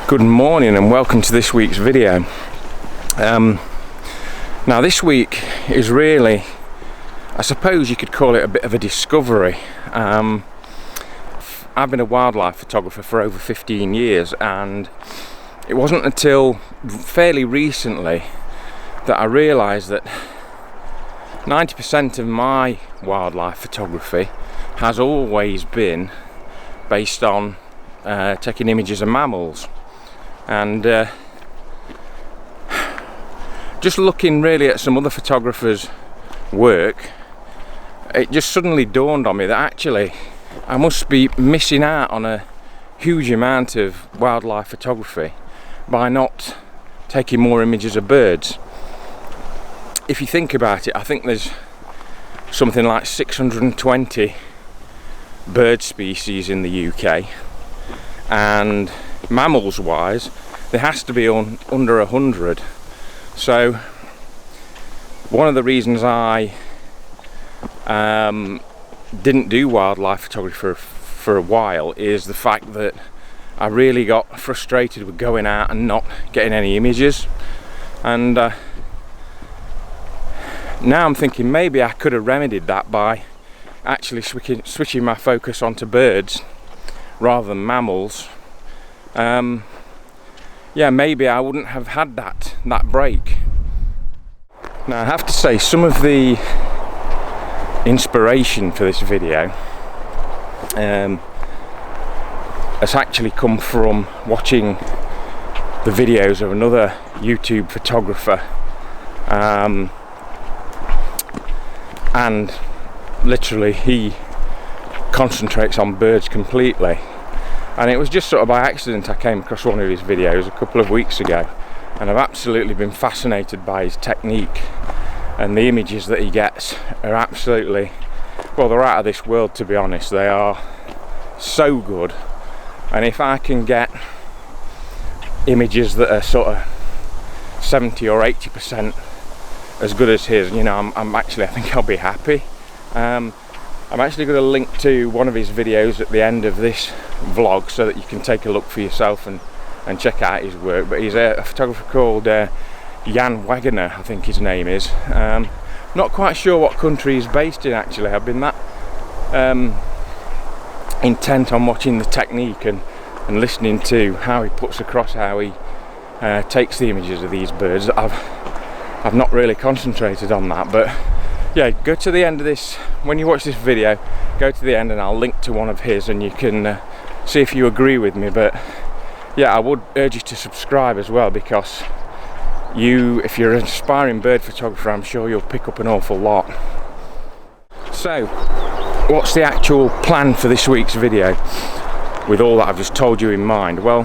Good morning and welcome to this week's video. Now this week is really, I suppose you could call it a bit of a discovery. I've been a wildlife photographer for over 15 years, and it wasn't until fairly recently that I realised that 90% of my wildlife photography has always been based on taking images of mammals. And just looking really at some other photographers' work, it just suddenly dawned on me that actually I must be missing out on a huge amount of wildlife photography by not taking more images of birds. If you think about it, I think there's something like 620 bird species in the UK, and mammals wise there has to be under 100. So one of the reasons I didn't do wildlife photography for a while is the fact that I really got frustrated with going out and not getting any images, and now I'm thinking maybe I could have remedied that by actually switching my focus onto birds rather than mammals. Yeah, maybe I wouldn't have had that break. Now I have to say, some of the inspiration for this video has actually come from watching the videos of another YouTube photographer, and literally he concentrates on birds completely. And it was just sort of by accident I came across one of his videos a couple of weeks ago, and I've absolutely been fascinated by his technique, and the images that he gets are absolutely, well, they're out of this world, to be honest. They are so good, and if I can get images that are sort of 70 or 80% as good as his, you know, I think I'll be happy. I'm actually going to link to one of his videos at the end of this vlog so that you can take a look for yourself and check out his work. But he's a photographer called Jan Wagener, I think his name is. Not quite sure what country he's based in actually. I've been that intent on watching the technique and listening to how he puts across how he takes the images of these birds that I've not really concentrated on that. But yeah, go to the end of this, when you watch this video, go to the end and I'll link to one of his, and you can see if you agree with me. But yeah, I would urge you to subscribe as well, because if you're an aspiring bird photographer, I'm sure you'll pick up an awful lot. So what's the actual plan for this week's video with all that I've just told you in mind? Well,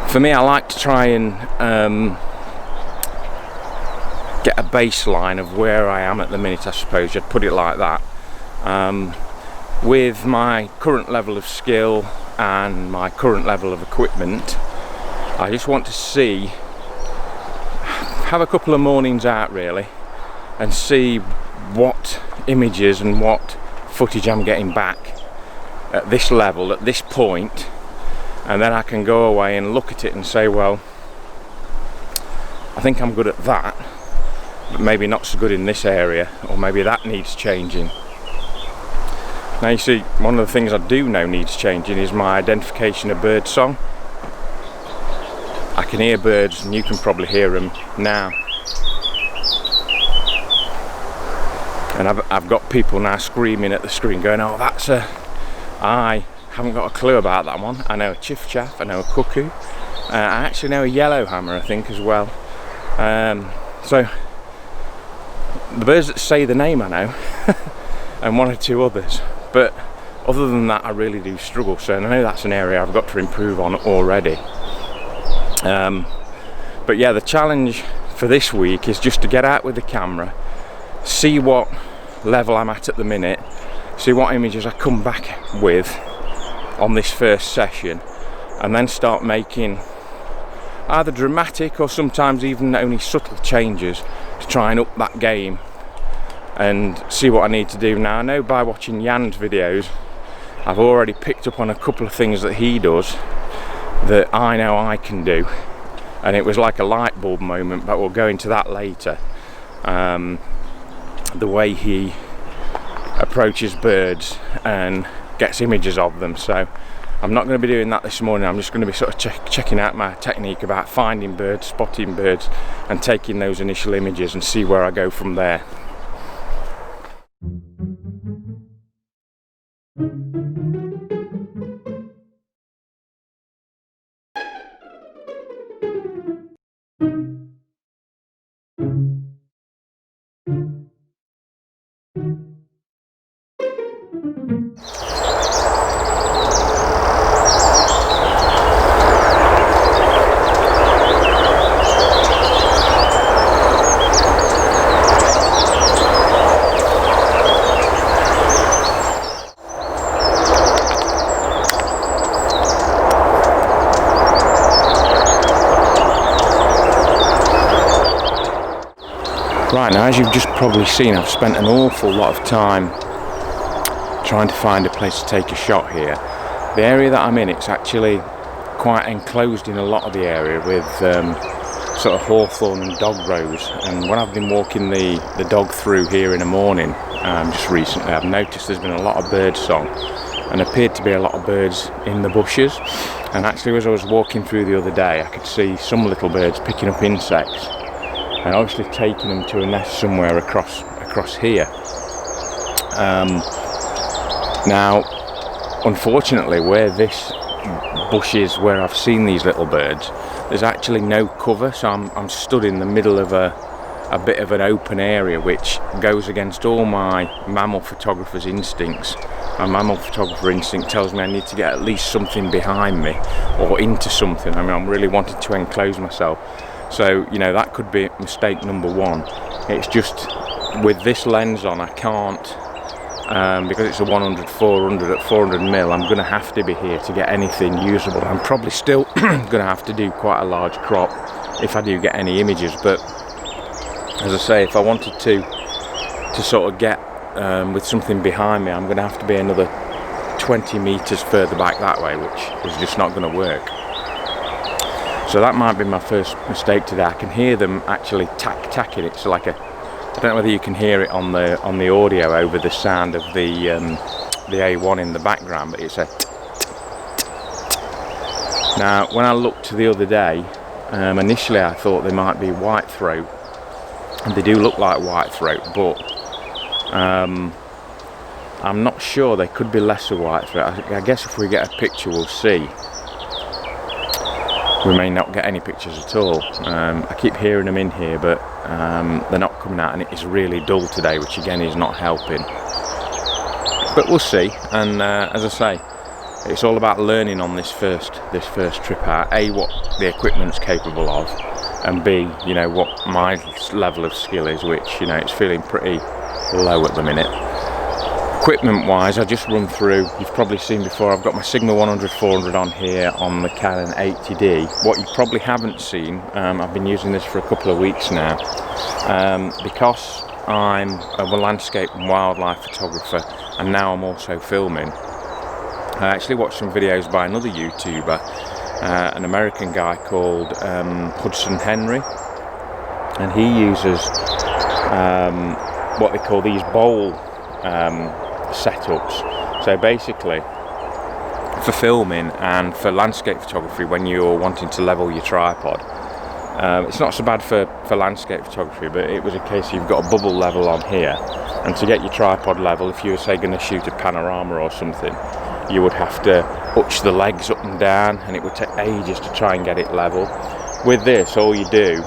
for me, I like to try and get a baseline of where I am at the minute, I suppose you'd put it like that. With my current level of skill and my current level of equipment, I just want to have a couple of mornings out really and see what images and what footage I'm getting back at this level, at this point, and then I can go away and look at it and say, well, I think I'm good at that, but maybe not so good in this area, or maybe that needs changing. Now you see, one of the things I do know needs changing is my identification of bird song. I can hear birds, and you can probably hear them now. And I've got people now screaming at the screen going, oh, I haven't got a clue about that one. I know a chiff-chaff, I know a cuckoo, I actually know a yellowhammer, I think, as well. So the birds that say the name I know, and one or two others, but other than that I really do struggle. So I know that's an area I've got to improve on already. But yeah, the challenge for this week is just to get out with the camera, see what level I'm at the minute, see what images I come back with on this first session, and then start making either dramatic or sometimes even only subtle changes to try and up that game and see what I need to do. Now I know by watching Jan's videos I've already picked up on a couple of things that he does, that I know I can do, and it was like a light bulb moment, but we'll go into that later. The way he approaches birds and gets images of them. So I'm not going to be doing that this morning. I'm just going to be sort of checking out my technique about finding birds, spotting birds, and taking those initial images and see where I go from there. Right, now as you've just probably seen, I've spent an awful lot of time trying to find a place to take a shot here. The area that I'm in, it's actually quite enclosed in a lot of the area with sort of hawthorn and dog rows, and when I've been walking the dog through here in the morning just recently, I've noticed there's been a lot of bird song and appeared to be a lot of birds in the bushes. And actually, as I was walking through the other day, I could see some little birds picking up insects and obviously taking them to a nest somewhere across here. Now, unfortunately, where this bush is, where I've seen these little birds, there's actually no cover, so I'm stood in the middle of a bit of an open area, which goes against all my mammal photographer's instincts. My mammal photographer instinct tells me I need to get at least something behind me or into something. I mean, I'm really wanting to enclose myself. So, you know, that could be mistake number one. It's just with this lens on, I can't, because it's a 100-400 at 400mm, I'm going to have to be here to get anything usable. I'm probably still going to have to do quite a large crop if I do get any images. But as I say, if I wanted to sort of get with something behind me, I'm going to have to be another 20 meters further back that way, which is just not going to work. So that might be my first mistake today. I can hear them actually tacking. It's like I don't know whether you can hear it on the audio over the sound of the A1 in the background, but it's a Now, when I looked the other day, initially I thought they might be whitethroat, and they do look like whitethroat, but I'm not sure. They could be lesser whitethroat. I guess if we get a picture, we'll see. We may not get any pictures at all. I keep hearing them in here, but they're not coming out, and it is really dull today, which again is not helping. But we'll see. And as I say, it's all about learning on this first trip out. A, what the equipment's capable of, and B, you know, what my level of skill is, which, you know, it's feeling pretty low at the minute. Equipment wise, I just run through, you've probably seen before, I've got my Sigma 100-400 on here on the Canon 80D. What you probably haven't seen, I've been using this for a couple of weeks now, because I'm a landscape and wildlife photographer, and now I'm also filming. I actually watched some videos by another YouTuber, an American guy called Hudson Henry, and he uses what they call these bowl setups. So basically, for filming and for landscape photography, when you're wanting to level your tripod, it's not so bad for landscape photography, but it was a case you've got a bubble level on here, and to get your tripod level, if you were say going to shoot a panorama or something, you would have to hutch the legs up and down, and it would take ages to try and get it level. With this, all you do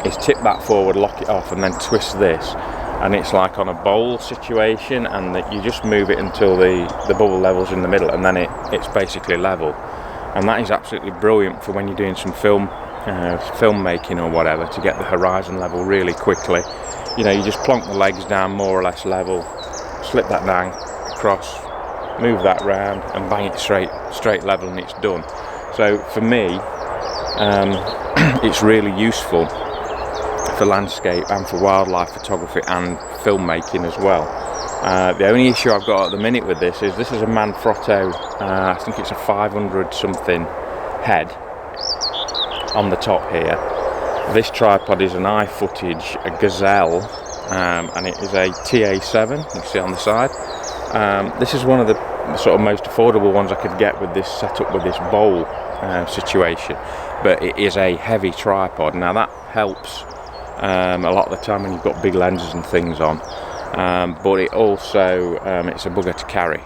is tip that forward, lock it off, and then twist this, and it's like on a bowl situation, and that you just move it until the bubble level's in the middle, and then it's basically level. And that is absolutely brilliant for when you're doing some filmmaking or whatever, to get the horizon level really quickly. You know, you just plonk the legs down more or less level, slip that down across, move that round, and bang it straight level, and it's done. So for me, it's really useful for landscape and for wildlife photography and filmmaking as well. The only issue I've got at the minute with this is a Manfrotto, I think it's a 500 something head on the top here. This tripod is an iFootage, a Gazelle, and it is a TA7, you can see on the side. This is one of the sort of most affordable ones I could get with this setup, with this bowl situation, but it is a heavy tripod. Now that helps a lot of the time when you've got big lenses and things on, but it also it's a bugger to carry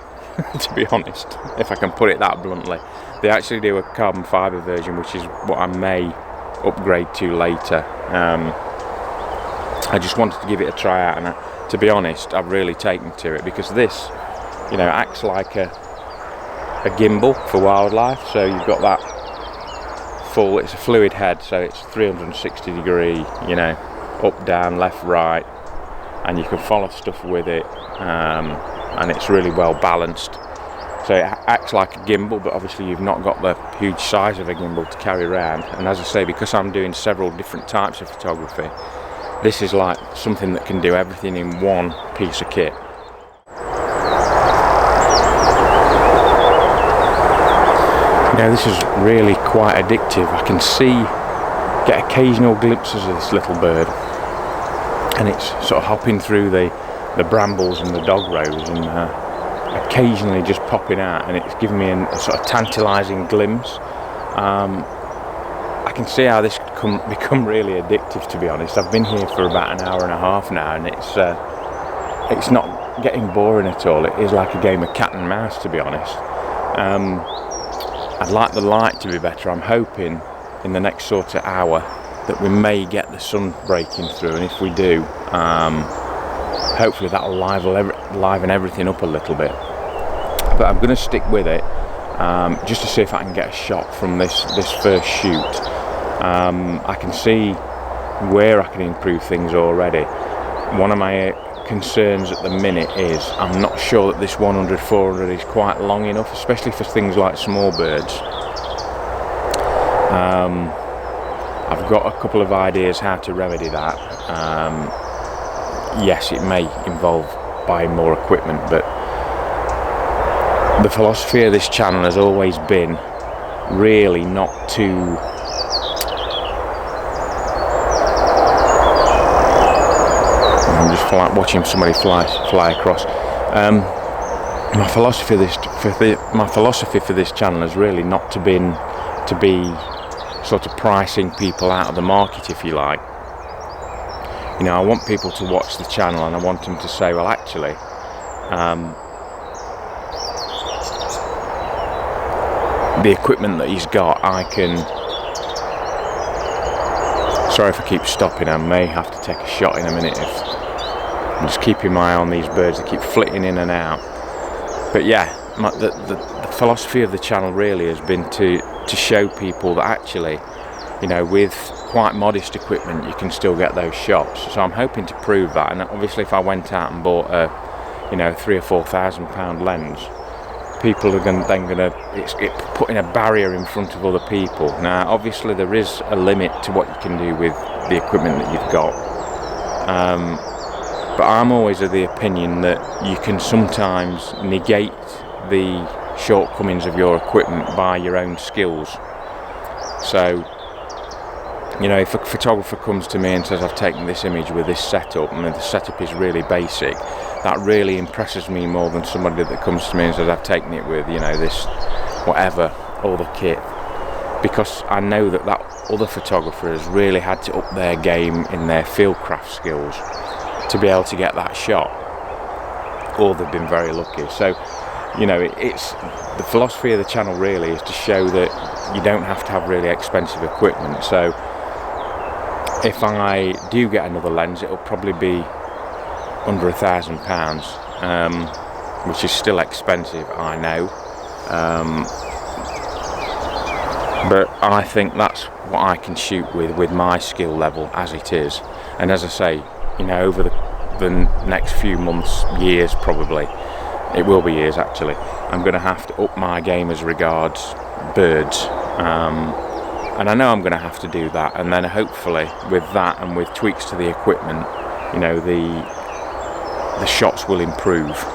to be honest, if I can put it that bluntly. They actually do a carbon fibre version, which is what I may upgrade to later. I just wanted to give it a try out, and to be honest, I've really taken to it, because this, you know, acts like a gimbal for wildlife. So you've got that full, it's a fluid head, so it's 360 degree, you know, up, down, left, right, and you can follow stuff with it, and it's really well balanced. So it acts like a gimbal, but obviously you've not got the huge size of a gimbal to carry around. And as I say, because I'm doing several different types of photography, this is like something that can do everything in one piece of kit. You know, this is really quite addictive. I can get occasional glimpses of this little bird, and it's sort of hopping through the brambles and the dog rows, and occasionally just popping out, and it's giving me a sort of tantalising glimpse. I can see how this can become really addictive, to be honest. I've been here for about an hour and a half now, and it's not getting boring at all. It is like a game of cat and mouse, to be honest. I'd like the light to be better. I'm hoping in the next sort of hour that we may get the sun breaking through, and if we do, hopefully that'll liven everything up a little bit. But I'm going to stick with it, just to see if I can get a shot from this first shoot. I can see where I can improve things already. One of my concerns at the minute is I'm not sure that this 100-400 is quite long enough, especially for things like small birds. I've got a couple of ideas how to remedy that. Yes, it may involve buying more equipment, but the philosophy of this channel has always been really not to I'm just watching somebody fly across. My philosophy for this channel is really not to be sort of pricing people out of the market, if you like. You know, I want people to watch the channel, and I want them to say, well, actually, the equipment that he's got, I can... Sorry if I keep stopping, I may have to take a shot in a minute. I'm just keeping my eye on these birds, they keep flitting in and out. But yeah, the philosophy of the channel really has been to show people that actually, you know, with quite modest equipment you can still get those shots. So I'm hoping to prove that, and obviously if I went out and bought a, you know, £3,000 or £4,000 lens, people are it's putting a barrier in front of other people. Now obviously there is a limit to what you can do with the equipment that you've got, but I'm always of the opinion that you can sometimes negate the shortcomings of your equipment by your own skills. So, you know, if a photographer comes to me and says, I've taken this image with this setup, and the setup is really basic, that really impresses me more than somebody that comes to me and says, I've taken it with, you know, this whatever, all the kit, because I know that other photographer has really had to up their game in their fieldcraft skills to be able to get that shot, or they've been very lucky. So, you know, it's the philosophy of the channel really is to show that you don't have to have really expensive equipment. So if I do get another lens, it'll probably be under £1,000, which is still expensive, I know, but I think that's what I can shoot with my skill level as it is. And as I say, you know, over the next few months, years probably, it will be years actually, I'm going to have to up my game as regards birds, and I know I'm going to have to do that, and then hopefully with that and with tweaks to the equipment, you know, the shots will improve.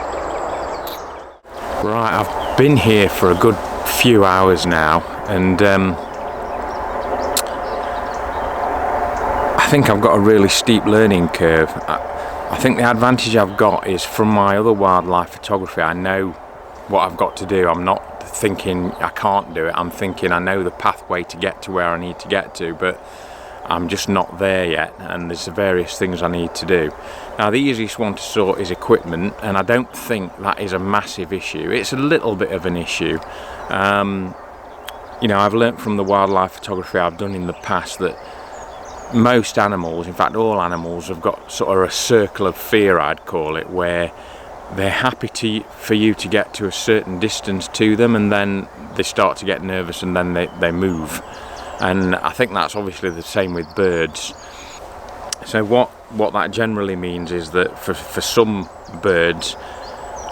Right, I've been here for a good few hours now. and I think I've got a really steep learning curve. I think the advantage I've got is from my other wildlife photography, I know what I've got to do. I'm not thinking I can't do it, I'm thinking I know the pathway to get to where I need to get to, but I'm just not there yet, and there's various things I need to do. Now, the easiest one to sort is equipment, and I don't think that is a massive issue. It's a little bit of an issue. You know, I've learnt from the wildlife photography I've done in the past that most animals, in fact all animals, have got sort of a circle of fear, I'd call it, where they're happy for you to get to a certain distance to them, and then they start to get nervous, and then they move. And I think that's obviously the same with birds. So what that generally means is that for some birds,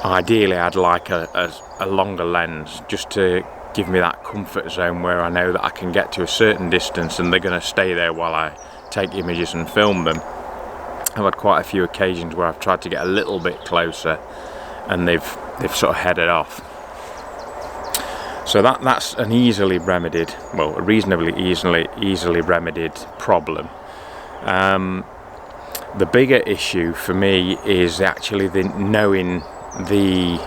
ideally I'd like a longer lens, just to give me that comfort zone where I know that I can get to a certain distance and they're going to stay there while I take images and film them. I've had quite a few occasions where I've tried to get a little bit closer and they've sort of headed off. So that's an easily remedied, well, a reasonably easily remedied problem. The bigger issue for me is actually knowing the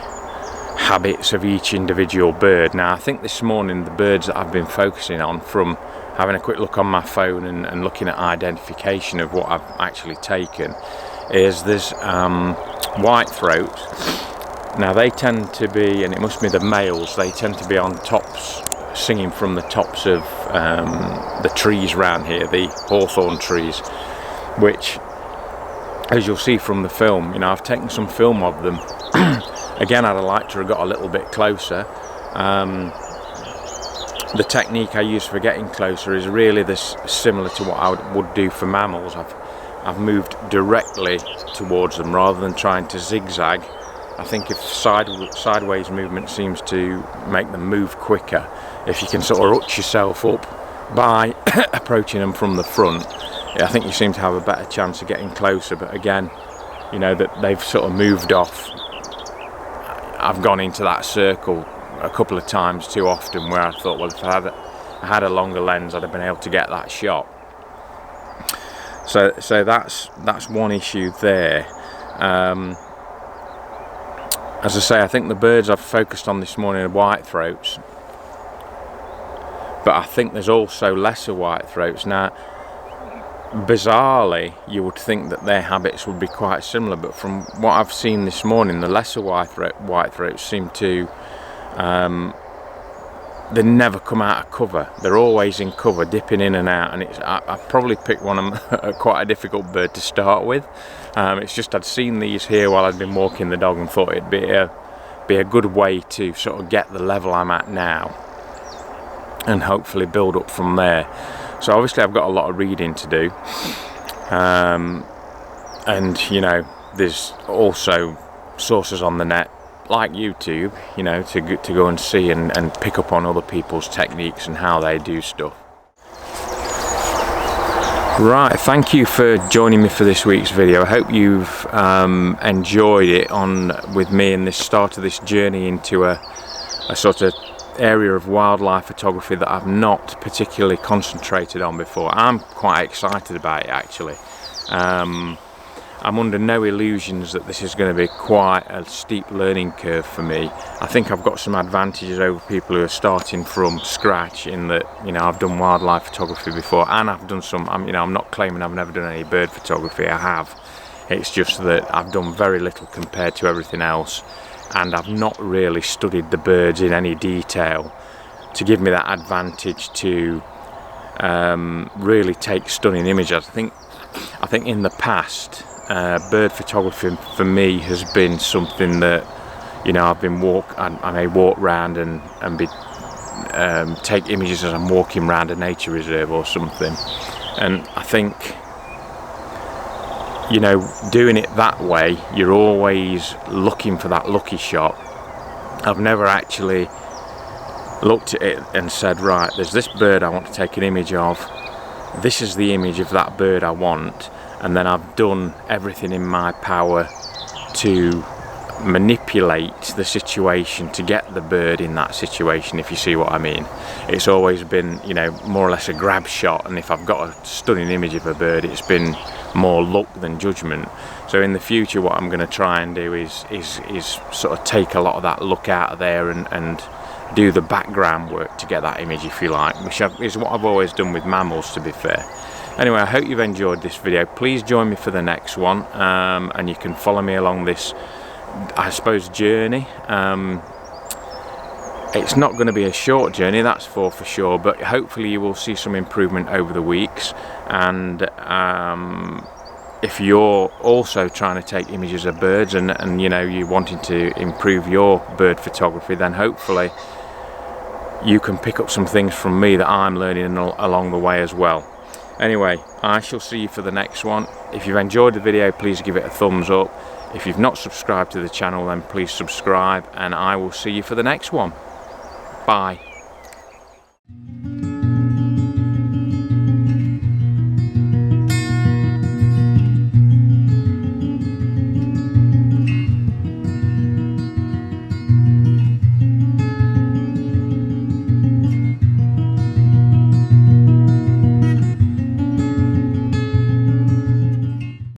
habits of each individual bird. Now, I think this morning the birds that I've been focusing on, from having a quick look on my phone and looking at identification of what I've actually taken, is there's whitethroat. Now they tend to be, and it must be the males, they tend to be on tops, singing from the tops of the trees around here, the hawthorn trees, which, as you'll see from the film, you know, I've taken some film of them. Again, I'd have liked to have got a little bit closer. The technique I use for getting closer is really this, similar to what I would do for mammals. I've moved directly towards them rather than trying to zigzag. I think if sideways movement seems to make them move quicker, if you can sort of rut yourself up by approaching them from the front, I think you seem to have a better chance of getting closer. But again, you know, that they've sort of moved off. I've gone into that circle a couple of times too often where I thought, well, if I had a longer lens, I'd have been able to get that shot. So that's one issue there. As I say, I think the birds I've focused on this morning are whitethroats, but I think there's also lesser whitethroats. Now, bizarrely, you would think that their habits would be quite similar, but from what I've seen this morning, the lesser whitethroats seem to, they never come out of cover. They're always in cover, dipping in and out, and I've probably picked one of them, quite a difficult bird to start with. It's just I'd seen these here while I'd been walking the dog and thought it'd be a good way to sort of get the level I'm at now and hopefully build up from there. So obviously I've got a lot of reading to do, and you know, there's also sources on the net like YouTube, you know, to go and see and pick up on other people's techniques and how they do stuff. Right, thank you for joining me for this week's video. I hope you've enjoyed it with me in this start of this journey into a sort of area of wildlife photography that I've not particularly concentrated on before. I'm quite excited about it, actually. I'm under no illusions that this is going to be quite a steep learning curve for me. I think I've got some advantages over people who are starting from scratch, in that, you know, I've done wildlife photography before, and I've done some, you know, I'm not claiming I've never done any bird photography. I have. It's just that I've done very little compared to everything else, and I've not really studied the birds in any detail to give me that advantage to really take stunning images. I think in the past, bird photography for me has been something that, you know, I may walk round and take images as I'm walking around a nature reserve or something, and I think, you know, doing it that way, you're always looking for that lucky shot. I've never actually looked at it and said, right, there's this bird I want to take an image of, this is the image of that bird I want, and then I've done everything in my power to manipulate the situation to get the bird in that situation, if you see what I mean. It's always been, you know, more or less a grab shot, and if I've got a stunning image of a bird, it's been more luck than judgment. So in the future, what I'm going to try and do is sort of take a lot of that luck out of there and do the background work to get that image, if you like, which is what I've always done with mammals, to be fair. Anyway, I hope you've enjoyed this video. Please join me for the next one, and you can follow me along this, I suppose, journey. It's not going to be a short journey, that's for sure, but hopefully you will see some improvement over the weeks. And if you're also trying to take images of birds and you know, you're wanting to improve your bird photography, then hopefully you can pick up some things from me that I'm learning along the way as well. Anyway, I shall see you for the next one. If you've enjoyed the video, please give it a thumbs up. If you've not subscribed to the channel, then please subscribe, and I will see you for the next one. Bye.